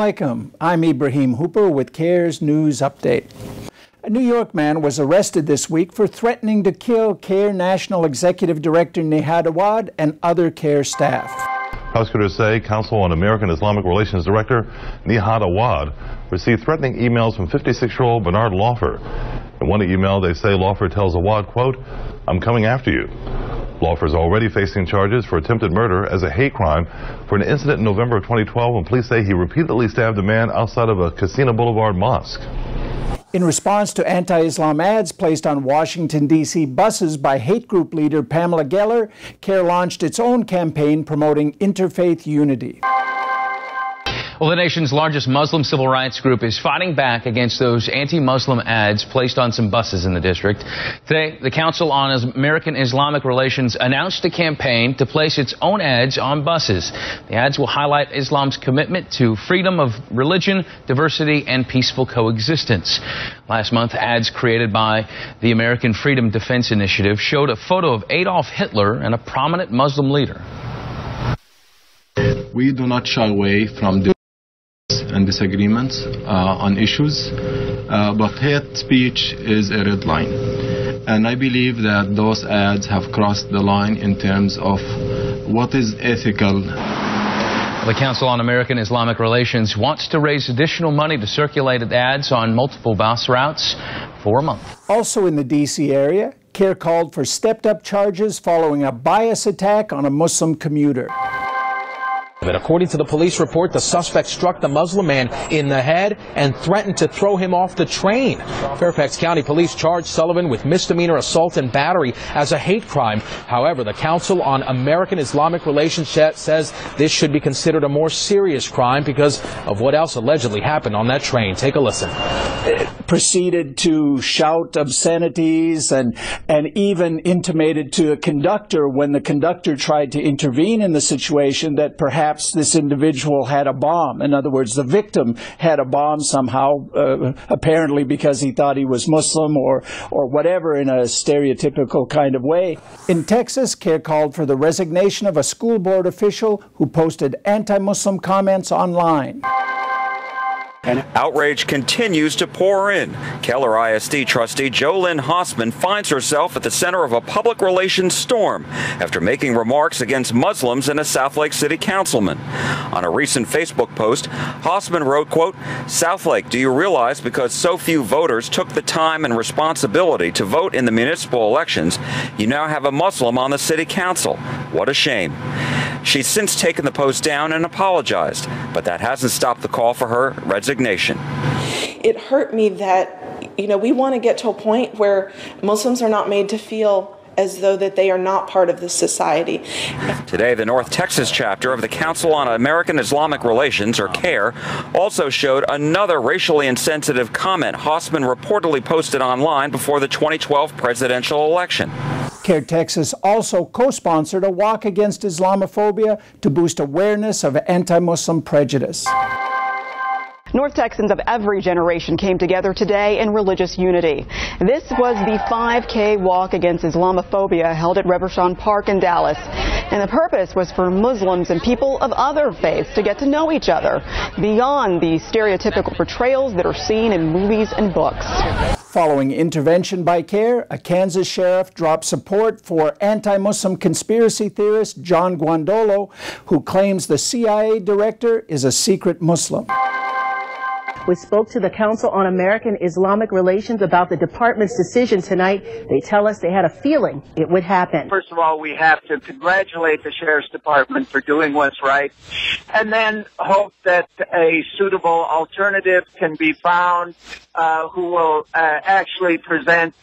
alaikum. I'm Ibrahim Hooper with CAIR's News Update. A New York man was arrested this week for threatening to kill CAIR National Executive Director Nihad Awad and other CAIR staff. Prosecutors say Council on American Islamic Relations Director Nihad Awad received threatening emails from 56-year-old Bernard Laufer. In one email, they say Laufer tells Awad, quote, "I'm coming after you." Laufer is already facing charges for attempted murder as a hate crime for an incident in November of 2012 when police say he repeatedly stabbed a man outside of a Casino Boulevard mosque. In response to anti-Islam ads placed on Washington, D.C. buses by hate group leader Pamela Geller, CAIR launched its own campaign promoting interfaith unity. Well, the nation's largest Muslim civil rights group is fighting back against those anti-Muslim ads placed on some buses in the district. Today, the Council on American Islamic Relations announced a campaign to place its own ads on buses. The ads will highlight Islam's commitment to freedom of religion, diversity, and peaceful coexistence. Last month, ads created by the American Freedom Defense Initiative showed a photo of Adolf Hitler and a prominent Muslim leader. We do not shy away from and disagreements on issues, but hate speech is a red line. And I believe that those ads have crossed the line in terms of what is ethical. The Council on American Islamic Relations wants to raise additional money to circulate ads on multiple bus routes for a month. Also in the D.C. area, CAIR called for stepped-up charges following a bias attack on a Muslim commuter. But according to the police report, the suspect struck the Muslim man in the head and threatened to throw him off the train. Fairfax County Police charged Sullivan with misdemeanor assault and battery as a hate crime. However, the Council on American Islamic Relations says this should be considered a more serious crime because of what else allegedly happened on that train. Take a listen. Proceeded to shout obscenities and even intimated to a conductor when the conductor tried to intervene in the situation that perhaps this individual had a bomb. In other words, the victim had a bomb somehow, apparently because he thought he was Muslim or whatever in a stereotypical kind of way. In Texas, CAIR called for the resignation of a school board official who posted anti-Muslim comments online. Outrage continues to pour in. Keller ISD trustee JoLynn Hossman finds herself at the center of a public relations storm after making remarks against Muslims and a Southlake City councilman. On a recent Facebook post, Hossman wrote, quote, "Southlake, do you realize because so few voters took the time and responsibility to vote in the municipal elections, you now have a Muslim on the city council? What a shame." She's since taken the post down and apologized, but that hasn't stopped the call for her resignation. It hurt me that, we want to get to a point where Muslims are not made to feel as though that they are not part of this society. Today, the North Texas chapter of the Council on American Islamic Relations, or CAIR, also showed another racially insensitive comment Hossman reportedly posted online before the 2012 presidential election. CAIR Texas also co-sponsored a walk against Islamophobia to boost awareness of anti-Muslim prejudice. North Texans of every generation came together today in religious unity. This was the 5K walk against Islamophobia held at Reverchon Park in Dallas. And the purpose was for Muslims and people of other faiths to get to know each other beyond the stereotypical portrayals that are seen in movies and books. Following intervention by CAIR, a Kansas sheriff dropped support for anti-Muslim conspiracy theorist John Guandolo, who claims the CIA director is a secret Muslim. We spoke to the Council on American Islamic Relations about the department's decision tonight. They tell us they had a feeling it would happen. First of all, we have to congratulate the Sheriff's Department for doing what's right, and then hope that a suitable alternative can be found who will actually present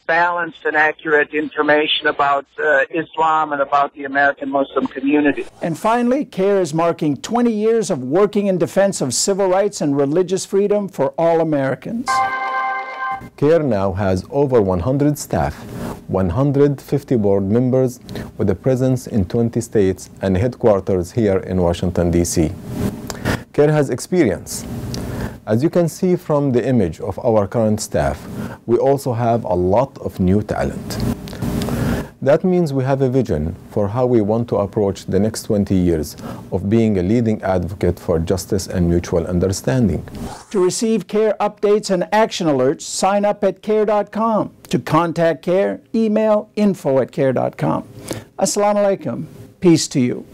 balanced and accurate information about Islam and about the American Muslim community. And finally, CAIR is marking 20 years of working in defense of civil rights and religious freedom for all Americans. CAIR now has over 100 staff, 150 board members with a presence in 20 states and headquarters here in Washington, D.C. CAIR has experience. As you can see from the image of our current staff, we also have a lot of new talent. That means we have a vision for how we want to approach the next 20 years of being a leading advocate for justice and mutual understanding. To receive CAIR updates and action alerts, sign up at CAIR.com. To contact CAIR, email info@CAIR.com. Assalamu alaikum. Peace to you.